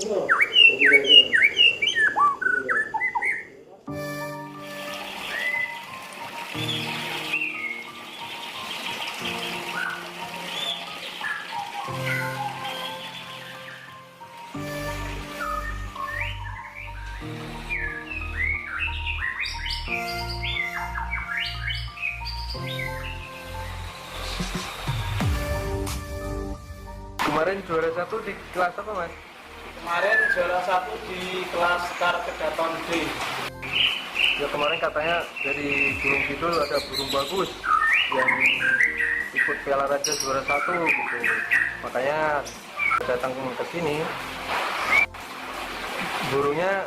Kemarin juara 1 di kelas apa, Mas? Kemarin juara 1 di kelas Karkedaton D. Ya kemarin katanya dari Gunung Kidul ada burung bagus yang ikut Piala Raja juara 1 gitu. Makanya datang ke sini. Burungnya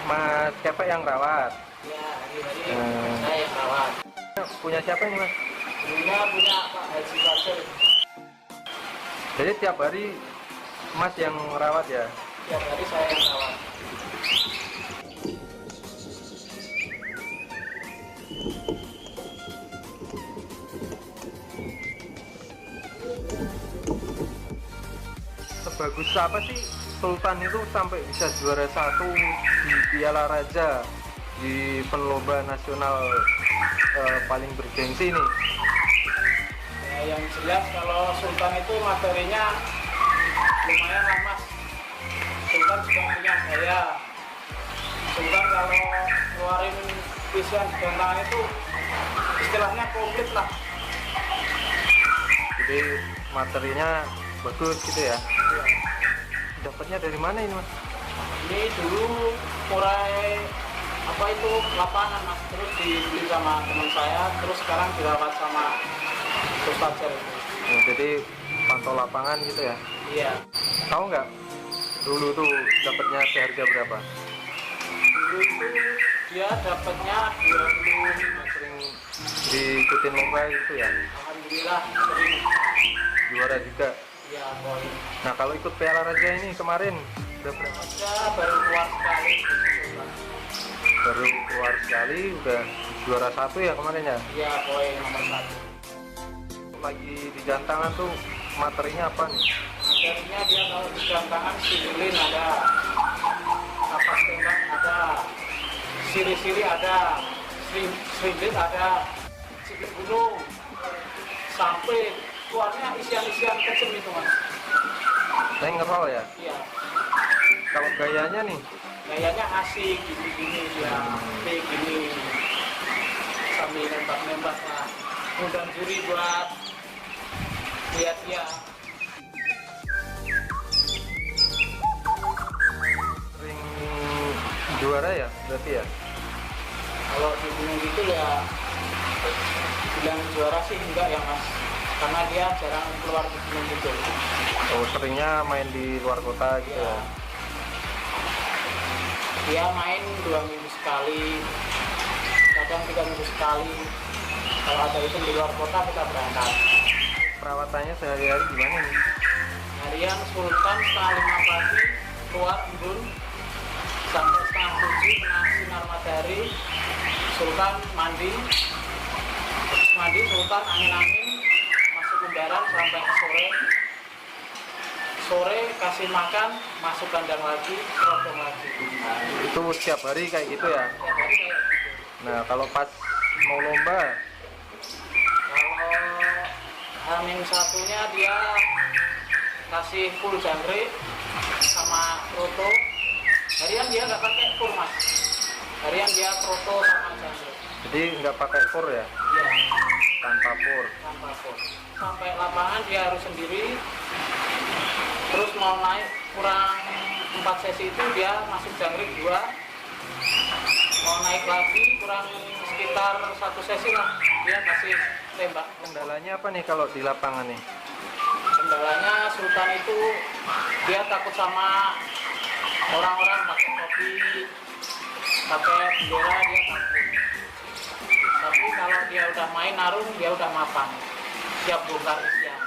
Mas siapa yang rawat? Ya, hari-hari saya yang rawat. Punya siapa nih, Mas? Dulunya punya Pak Haji Fajar. Jadi tiap hari Mas yang rawat ya? Tiap hari saya yang rawat. Sebagus apa sih Sultan itu sampai bisa juara 1 di Piala Raja di penlomba nasional paling bergengsi nih? Ya, yang jelas kalau Sultan itu materinya lumayan lah, Mas. Sultan juga punya gaya. Sultan kalau ngeluarin isian gantangan itu istilahnya komplit lah. Jadi materinya bagus gitu ya? Dapatnya dari mana ini, Mas? Ini dulu mulai apa itu lapangan, Mas, terus dibeli sama teman saya, terus sekarang dirawat sama Gus Fajar. Ya, jadi pantau lapangan gitu ya? Iya. Tahu nggak dulu tuh dapatnya seharga berapa? Dulu itu dia dapatnya 20. Sering diikutin lomba gitu ya? Alhamdulillah sering. Juara juga. Ya, poin. Nah kalau ikut Piala Raja ini kemarin udah berapa? Raja baru keluar sekali. Baru keluar sekali udah juara 1 ya kemarin ya? Iya, poin nomor 1. Lagi di jantangan tuh materinya apa nih? Materinya dia kalau di gantangan silin ada, kapas tembak ada, siri-siri ada, seribit ada, sikit gunung, sampai keluarnya isian-isian kecil itu, Mas. Saya ngerol ya? Iya. Kalau gayanya nih? Gayanya asik, gini-gini ya, kayak gini, sambil nembak-nembak lah. Undang juri buat lihat ya. Sering juara ya berarti ya? Kalau di gunung itu ya bilang juara sih enggak ya, Mas, karena dia jarang keluar di gunung gitu. Oh seringnya main di luar kota gitu ya? Dia main 2 minggu sekali, kadang 3 minggu sekali. Kalau ada itu di luar kota kita berangkat. Perawatannya sehari-hari gimana nih? Harian Sultan setengah 5 pagi keluar embun sampai setengah 7 kena sinar matahari. Sultan mandi, habis mandi Sultan angin-angin masuk kendaraan sampai sore. Sore kasih makan, masuk kandang lagi, teropong lagi. Itu setiap hari kayak gitu ya? Tiap hari kayak gitu. Nah kalau pas mau lomba? Kalau Hamin satunya dia kasih full jangkrik sama proto. Harian dia nggak pakai full, Mas. Harian dia proto sama jangkrik. Jadi nggak pakai fur ya? Iya, Tanpa fur? tanpa full. Sampai lapangan dia harus sendiri. Terus mau naik kurang 4 sesi itu dia masuk jangkrik 2. Mau naik lagi kurang sekitar 1 sesi lah, dia kasih tembak. Kendalanya apa nih kalau di lapangan nih? Kendalanya Sultan itu dia takut sama orang-orang pakai topi, pakai bendera, dia takut. Tapi kalau dia udah main narung, dia udah mapan, siap bongkar isian.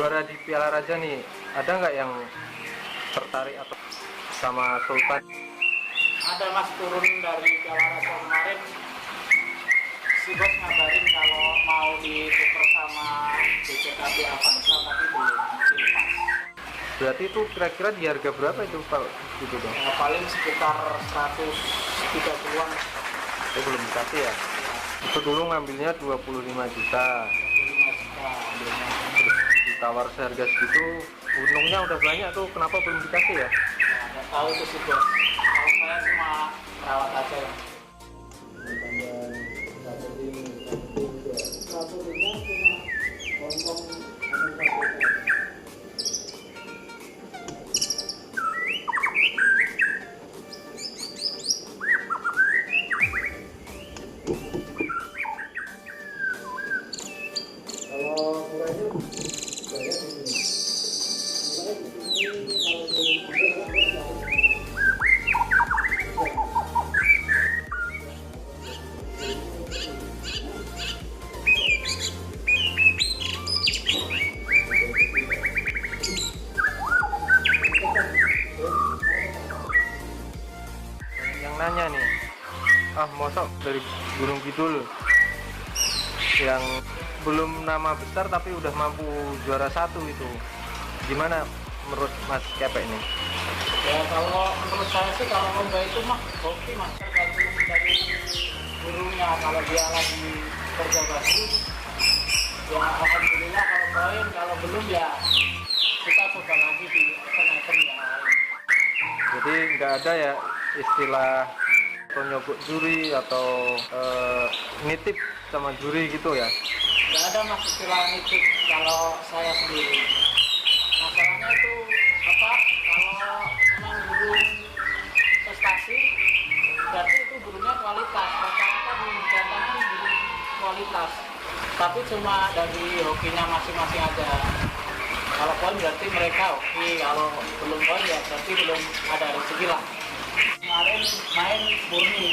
juara di Piala Raja nih, ada nggak yang tertarik atau sama Sultan? Ada mas, turun dari Piala Raja kemarin si bos ngabarin kalau mau ditukar sama BCKB Avanza tapi belum dilepas. Berarti itu kira-kira di harga berapa itu kalau gitu dong? Ya, paling sekitar 130-an. Belum dikasih ya? Itu dulu ngambilnya 25 juta. 25 juta ambilnya. Terus ditawar seharga segitu, untungnya udah banyak tuh, kenapa belum dikasih ya? Ya, nggak tahu itu sih bos. Kalau saya cuma rawat aja ya. Yang nanya nih, mosok dari Gunung Kidul yang belum nama besar tapi udah mampu juara 1 itu, gimana menurut Mas Kepek ini? Ya kalau menurut saya sih kalau lomba itu mah hoki mas, tergantung dari gurunya. Kalau dia lagi kerja bagus ya alhamdulillah, kalau poin, kalau belum ya kita coba lagi di event-event yang lain. Jadi nggak ada ya istilah atau nyogok juri atau nitip sama juri gitu ya? Nggak ada mas istilah nitip kalau saya sendiri. Masalahnya itu apa, kalau memang guru prestasi berarti itu gurunya kualitas. Rata-rata di jantangan guru kualitas, tapi cuma dari hokinya masing-masing aja. Kalau poin berarti mereka hoki, kalau belum poin ya berarti belum ada rezeki lah. Kemarin main murni,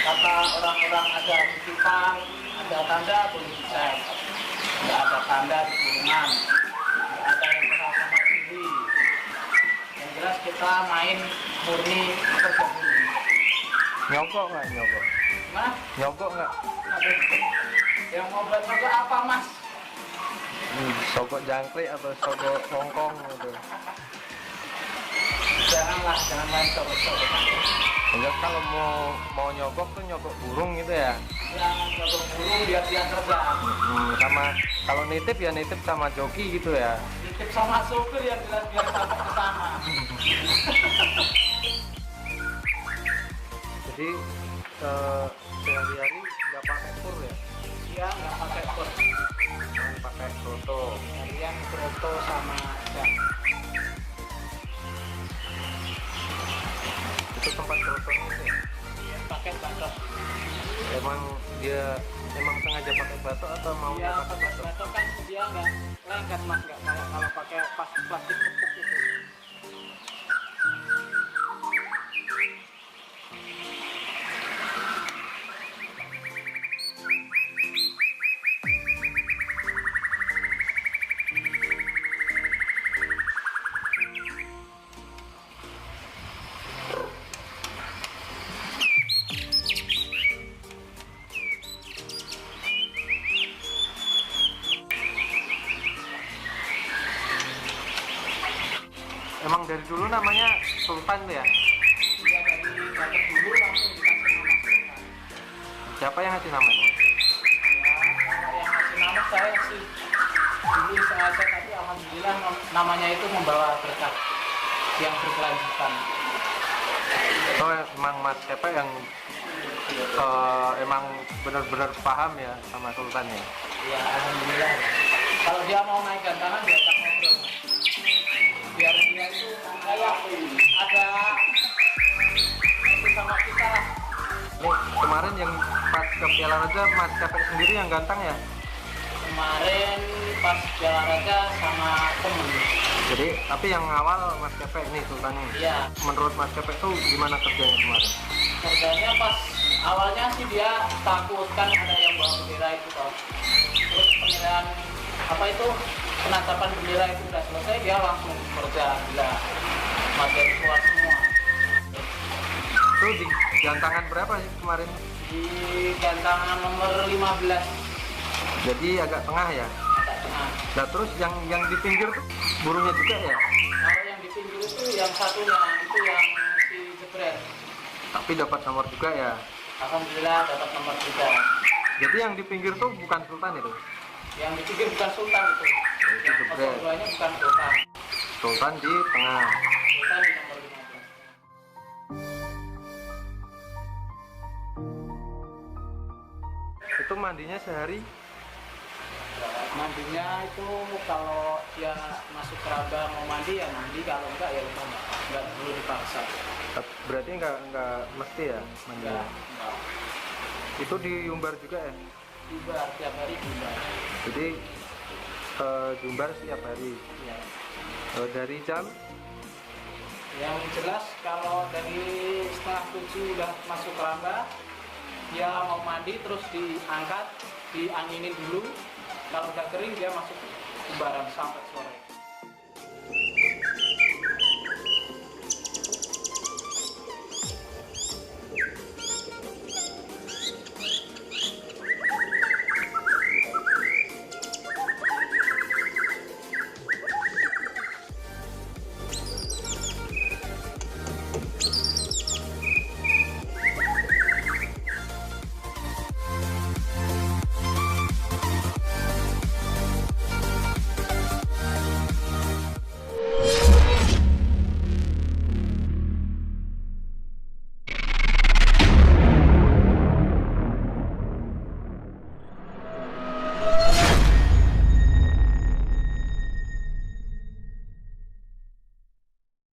kata orang-orang ada titipan, ada tanda boleh dicek, nggak ada tanda di kurungan, nggak ada yang kenal sama diri. Yang jelas kita main murni kerja murni. Nyogok nggak nyogok? Gimana? Nyogok nggak? Aduh, yang mau buat apa mas? Sogok jangkrik atau sogok hongkong gitu? Janganlah, jangan main sogok-sogok. Enggak, kalau mau nyogok tuh nyogok burung gitu ya? Jangan sogok burung biar dia kerja. Sama kalau nitip ya nitip sama joki gitu ya? Titip sama supir yang jelas biar sampai ke sana. Jadi sehari-hari nggak pakai kur ya? Dia nggak pakai kur, Cuma pakai kroto. harian kroto sama jam. Itu tempat krotonya itu ya? Dia pakai batok. Emang sengaja pakai batok atau mau Dia pakai pakai batok? batok kan dia nggak lengket mas, nggak kayak kalau pakai plastik tepuk itu. Emang dari dulu namanya Sultan tuh ya? Dia dari batok dulu langsung dikasih nama Sultan. Siapa yang ngasih namanya? Ya, kalau yang ngasih nama saya sih dulu sengaja, tapi alhamdulillah namanya itu membawa berkah yang berkelanjutan. Oh, emang Mas Kepek yang emang benar-benar paham ya sama Sultan ya? Ya alhamdulillah. Kalau dia mau naik gantangan diajak ngobrol. Biar dia itu kayak ada sama kita lah. Nih, kemarin yang pas ke Piala Raja Mas Kepek sendiri yang gantang ya? Kemarin pas Piala Raja sama temen. Jadi, tapi yang awal Mas Kepek nih Sultan nih. Iya. Menurut Mas Kepek tuh gimana kerjanya kemarin? Kerjanya pas awalnya sih dia takut kan ada yang bawa bendera itu toh. Terus penilaian apa itu penatapan bendera itu sudah selesai, dia langsung kerja bila materi keluar semua. Itu di gantangan berapa sih kemarin? Di gantangan nomor 15, Jadi agak tengah ya. agak tengah. Nah terus yang di pinggir tuh burungnya juga ya. Kalau yang di pinggir itu yang satunya itu yang si jebret. Tapi dapat nomor juga ya. Alhamdulillah dapat nomor 3. Jadi yang di pinggir tuh bukan sultan itu. Yang di pinggir bukan sultan itu. Itu Yang jebret. 02-nya bukan sultan. Sultan di tengah. Sultan di nomor 15. Itu mandinya sehari. Mandinya itu kalau dia masuk keraba mau mandi ya mandi, kalau enggak ya udah enggak perlu dipaksa. Berarti nggak mesti ya mandinya. Enggak. Itu diumbar juga ya. Diumbar tiap hari diumbar. Jadi diumbar setiap hari. Ya. Dari jam Yang jelas kalau dari setengah 7 udah masuk keramba, dia mau mandi terus diangkat, dianginin dulu. Kalau udah kering dia masuk umbaran sampai sore.